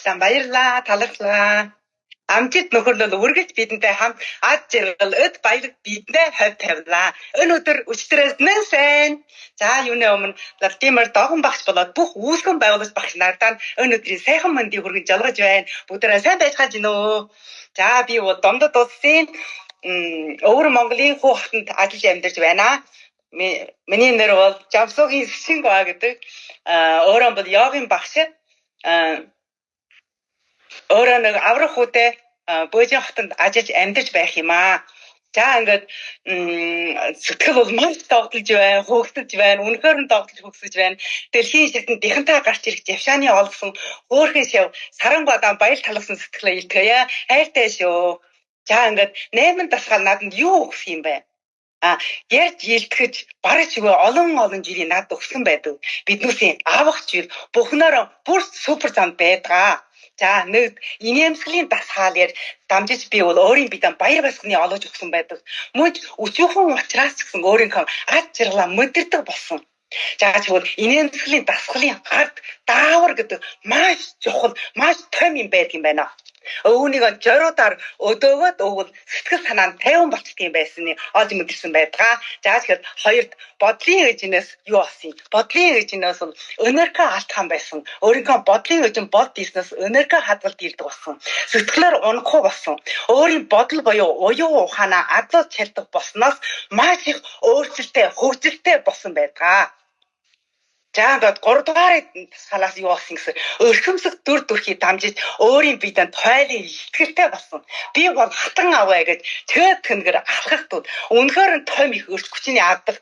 багшлаа баярлаа талархлаа. Амжилт нөхөрлөл үргэлж бидэнтэй хамт ад жаргал өд баялаг бидэндээ хавь тавилаа. Өнөөдөр өчтөрөөс нэн сайн. За юуны өмнө Владимир Догон багш болоод бүх үүсгэн байгуулалт багш надад өнөөдрийн сайхан мэндийг хүргэж жалгаж байна. Бүгдээрээ сайн байцгааж гинөө. За би бол Домдод улсын Өвөр Монголын Хүү хотод ажиллаж амьдарч байна. Миний нэр бол Жамсуугийн Шингаа гэдэг. Өөрөө бол йогийн багш. Өөрөө нэг аврах хүүтэй Бөөжин хотод ажиллаж амьдарч байх юм аа. За ингээд сэтгэл бол маш догдолж байна, хөөгсөж байна, үнэхээр нь догдолж хөөгсөж байна. Дэлхийн шатнд ихэнтэй гарч ирэх Жавшааны олгсон хөөрхөн шав Саранбадан баяр талгсан сэтгэлээ илтгэе. Хайртай шүү. За ингээд 8 дасгал надад юу өгсөн юм бэ? Ярьж илтгэж бараж өгөө олон жирийн надад өгсөн байдаг. Биднүүсийн авах жил бүхнээр бүр супер зам байдаг. За нэг инээмсэглэлийн дасгаал дамжиж би бол өөрийн бидэнд баяр баясгаланы олгож өгсөн байдаг. Мөн өчүүхэн ухраас ч гэсэн өөрийнхөө ад жаргалаа мэдэрдэг болсон. За тэгвэл инээмсэглэлийн дасгалын гард даавар гэдэг маш чухал, маш том юм байдаг юм байна. Өвөнийг жоруудаар өдөөгөөд өвөл сэтгэл санаа нь тайван болчих юм байсныг олж мэдэрсэн байдаг. За тэгэхээр хоёрд бодлын эжнээс юу болсон? Бодлын эжнээс бол энерги алдхан байсан. Өөрийнхөө бодлын эжин бод диснээс энерги хадгалт ирдэг болсон. Сэтгэлээр унахгүй болсон. Өөрийн бодол буюу уян ухаанаа адлуулж чаддаг болсноос маш их өөрчлөлттэй, хөгжилтэй болсон байдаг. За ингээд 3 дугаар салаас юу болсон гэсэн өрхөмсөх дүр төрхий дамжиж өөрийн бидэнд тойлын ихтгэлтэй болсон. Би бол хатан аваа гэж тэгээд тэнгэр алхах тул үнэхээр нь том их өрч хүчний авдаг.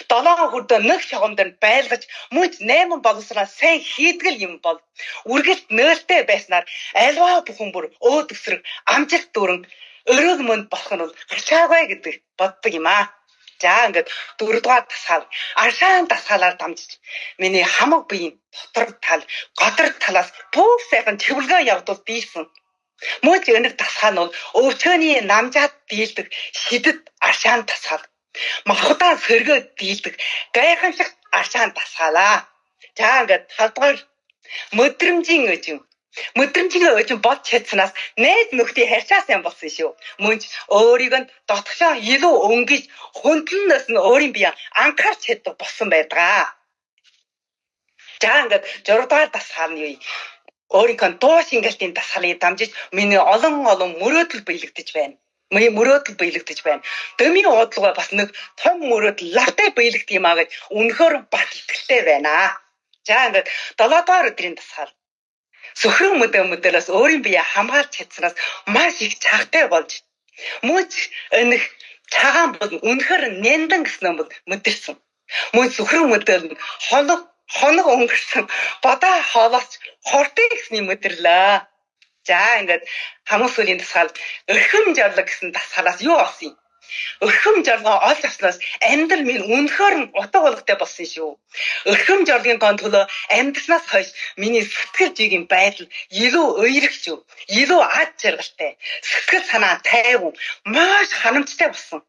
7 хүрдөө нэг шогомдор байлгаж мөн 8 боловсроо сайн хийдгэл юм бол үргэлж нээлттэй байснаар альва бүхэн бүр өөд өсрөг амжилт дүрэн өрөг мөнд болох нь бол хашаагүй гэдэг боддог юм аа. За ингээд 4 дугаар дасгаал аршаан дасгаалаар дамжиж миний хамаг биеийн дотор тал годор талаас бүх сайхан чивлгөө явдал дийлсэн. Мөн ч энэ дасгаал нь бол өвчөөний намжаад дийлдэг шидэд аршаан дасгаал. Махудаа сэргөө дийлдэг гайхамшиг аршаан дасгаалаа. За ингээд 5 дугаар мэдрэмжийн өжим. Мэдрэмжийн өжим бод чадсанаас найз нөхдийн харьцаа сайн болсон шүү. Мөн ч өөрийг нь дотгошоо илүү өнгөж хөндлөнөөс нь өөрийн бие анхаарч чаддаг болсон байдаг. За ингээд 6 дугаар дасгаал нь юу? Өөрийнхөө дуу шингэлтийн дасгалыг дамжиж миний олон мөрөөдөл биелэгдэж байна. Миний мөрөөдөл биелэгдэж байна. Дэмийн уудлага бас нэг том мөрөөдөл лавтай биелэгдэх юм аа гэж үнэхээр бат итгэлтэй байна. За ингээд 7 дугаар өдрийн дасгаал. Сөхрөн мөдөлөөс өөрийн бие хамгаалж чадсанаас маш их чагтай болж мөн ч энэ цагаан бол үнэхээр няндан гэсэн юм мэдэрсэн. Мөн сөхрөн мөдөл нь хоног өнгөрсөн бодоо хоолооч хортын гэсний мэдэрлээ. За ингээд хамгийн сүүлийн дасгаал өрхөм жарлаг гэсэн дасгалаас юу болсон юм? Өрхөм жарлага олж авснаас амьдрал минь үнэхээр утга болготой болсон шүү. Өрхөм жарлагийн төлөө амьдрснаас хойш миний сэтгэл зүйн байдал илүү уйрах шүү. Илүү ад жаргалтай. Сэтгэл санаа тайван, маш харамжтай болсон.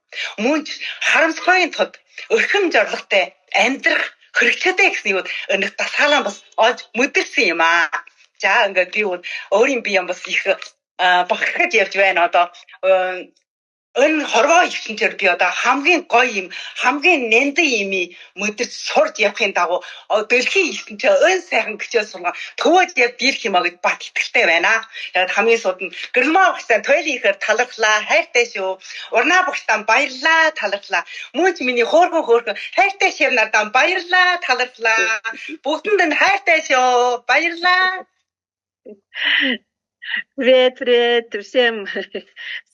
Мөн ч харамсгүйн тулд өрхөм жаргатай амьдрах хэрэгцээтэй гэснийг энэ дасгаалаа бас олж мэдэрсэн юм аа. За ингээд би өөрийн биеэм бас их бахархаж явж байна одоо. Энэ хорвоо ертөнцөөр би одоо хамгийн гоё юм, хамгийн нэндэг юм мэдэрч сурж явахын дагуу дэлхийн ертөнцөө өн сайхан гिचэл сургаа төвөөж яв дийлэх юм а гэж бат итгэлтэй байна. Тэгээд хамгийн сууд нь Гэрмаа багштай тойлын ихээр талархлаа, хайртай шүү. Урнаа багштай баярлаа, талархлаа. Мөн ч миний хөөрхөн хайртай шив надад баярлаа, талархлаа. Бүгдэнд нь хайртай шүү. Баярлаа. Привет всем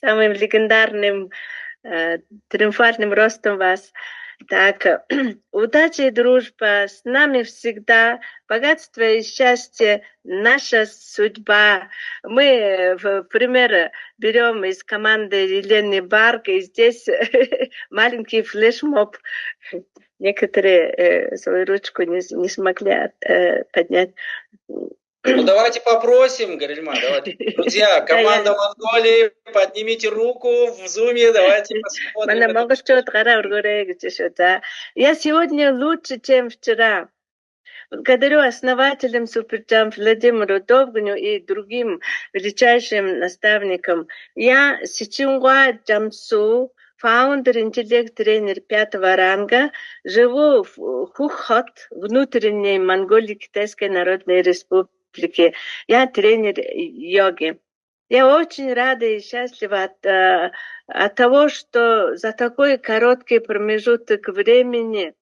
самым легендарным, триумфальным ростом вас. Так, удачи и дружба с нами всегда, богатство и счастье наша судьба. Мы в пример берем из команды Елены Барк, и здесь маленький флешмоб. Некоторые свою ручку не смогли поднять. Ну, давайте попросим, Гарельма, давайте. Друзья, команда Монголии, поднимите руку в зуме, давайте посмотрим. Я сегодня лучше, чем вчера. Благодарю основателям Суперджамп Владимиру Довганю и другим величайшим наставникам. Я Сичунгва Джамсу, фаундер, интеллект-тренер 5-го ранга, живу в Хухот, внутренней Монголии Китайской Народной Республики. Я тренер йоги. Я очень рада и счастлива от того, что за такой короткий промежуток времени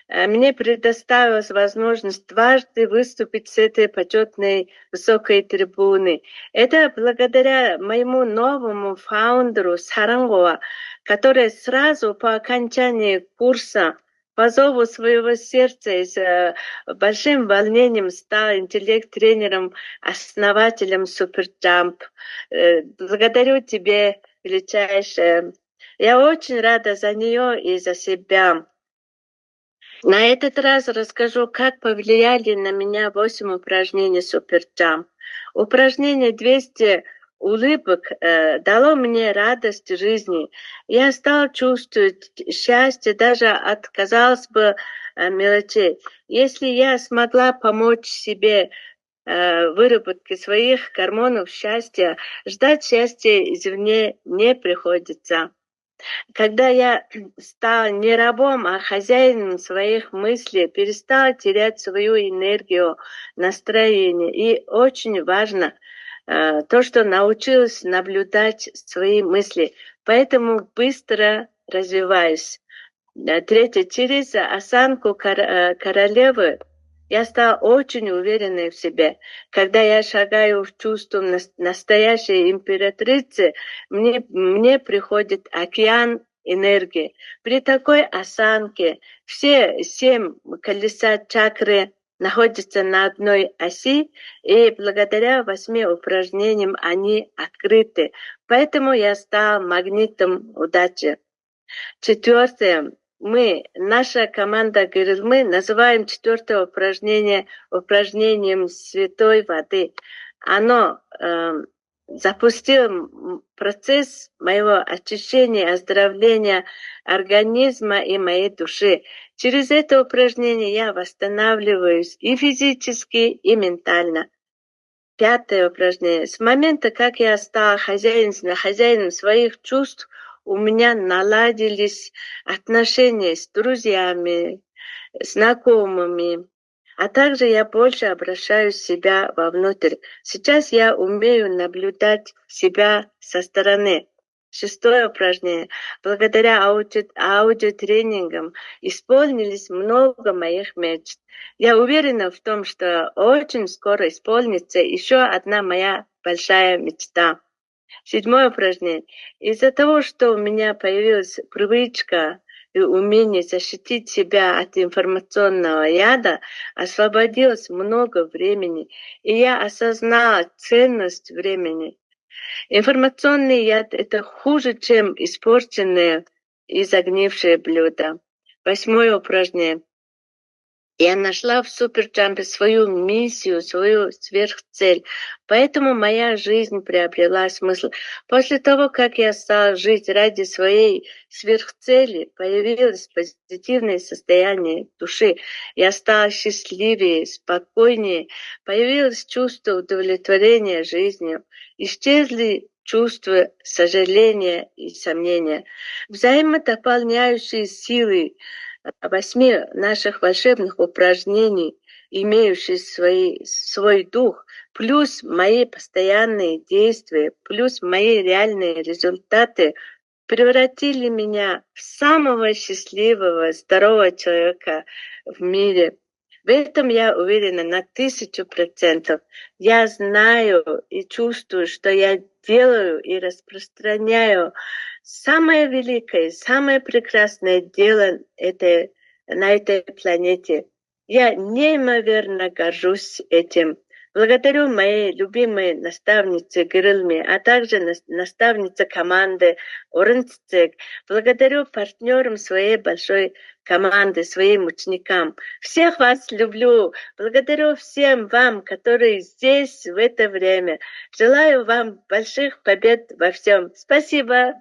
мне предоставилась возможность дважды выступить с этой почетной высокой трибуны. Это благодаря моему новому фаундеру Сарангова, который сразу по окончании курса по зову своего сердца и с большим волнением стал интеллект-тренером, основателем Суперджамп. Благодарю тебе, величайшая. Я очень рада за нее и за себя. На этот раз расскажу, как повлияли на меня 8 упражнений Суперджамп. Упражнение 200 улыбок дало мне радость жизни. Я стал чувствовать счастье, даже от, казалось бы, мелочей. Если я смогла помочь себе выработке своих гормонов счастья, ждать счастья извне не приходится. Когда я стала не рабом, а хозяином своих мыслей, перестала терять свою энергию, настроение. И очень важно то, что научилась наблюдать свои мысли. Поэтому быстро развиваюсь. Третье. Через осанку королевы я стала очень уверенной в себе. Когда я шагаю в чувство настоящей императрицы, мне приходит океан энергии. При такой осанке все 7 колеса чакры находятся на одной оси, и благодаря 8 упражнениям они открыты. Поэтому я стала магнитом удачи. Четвертое. Наша команда Гырылмы, называем 4-е упражнение упражнением святой воды. Оно запустило процесс моего очищения, оздоровления организма и моей души. Через это упражнение я восстанавливаюсь и физически, и ментально. 5-е упражнение. С момента, как я стала хозяином своих чувств, у меня наладились отношения с друзьями, знакомыми, а также я больше обращаю себя вовнутрь. Сейчас я умею наблюдать себя со стороны. 6-е упражнение. Благодаря аудиотренингам исполнились много моих мечт. Я уверена в том, что очень скоро исполнится еще одна моя большая мечта. 7-е упражнение. Из-за того, что у меня появилась привычка и умение защитить себя от информационного яда, освободилось много времени, и я осознала ценность времени. Информационный яд – это хуже, чем испорченные и загнившие блюда. 8-е упражнение. Я нашла в Суперджампе свою миссию, свою сверхцель. Поэтому моя жизнь приобрела смысл. После того, как я стала жить ради своей сверхцели, появилось позитивное состояние души. Я стала счастливее, спокойнее. Появилось чувство удовлетворения жизнью. Исчезли чувства сожаления и сомнения. Взаимодополняющие силы 8 наших волшебных упражнений, имеющих свой дух, плюс мои постоянные действия, плюс мои реальные результаты превратили меня в самого счастливого, здорового человека в мире. В этом я уверена на 1000%. Я знаю и чувствую, что я делаю и распространяю самое великое, самое прекрасное дело на этой планете. Я неимоверно горжусь этим. Благодарю моей любимой наставнице Гырылме, а также наставнице команды Орынцек. Благодарю партнерам своей большой команды, своим ученикам. Всех вас люблю. Благодарю всем вам, которые здесь в это время. Желаю вам больших побед во всем. Спасибо.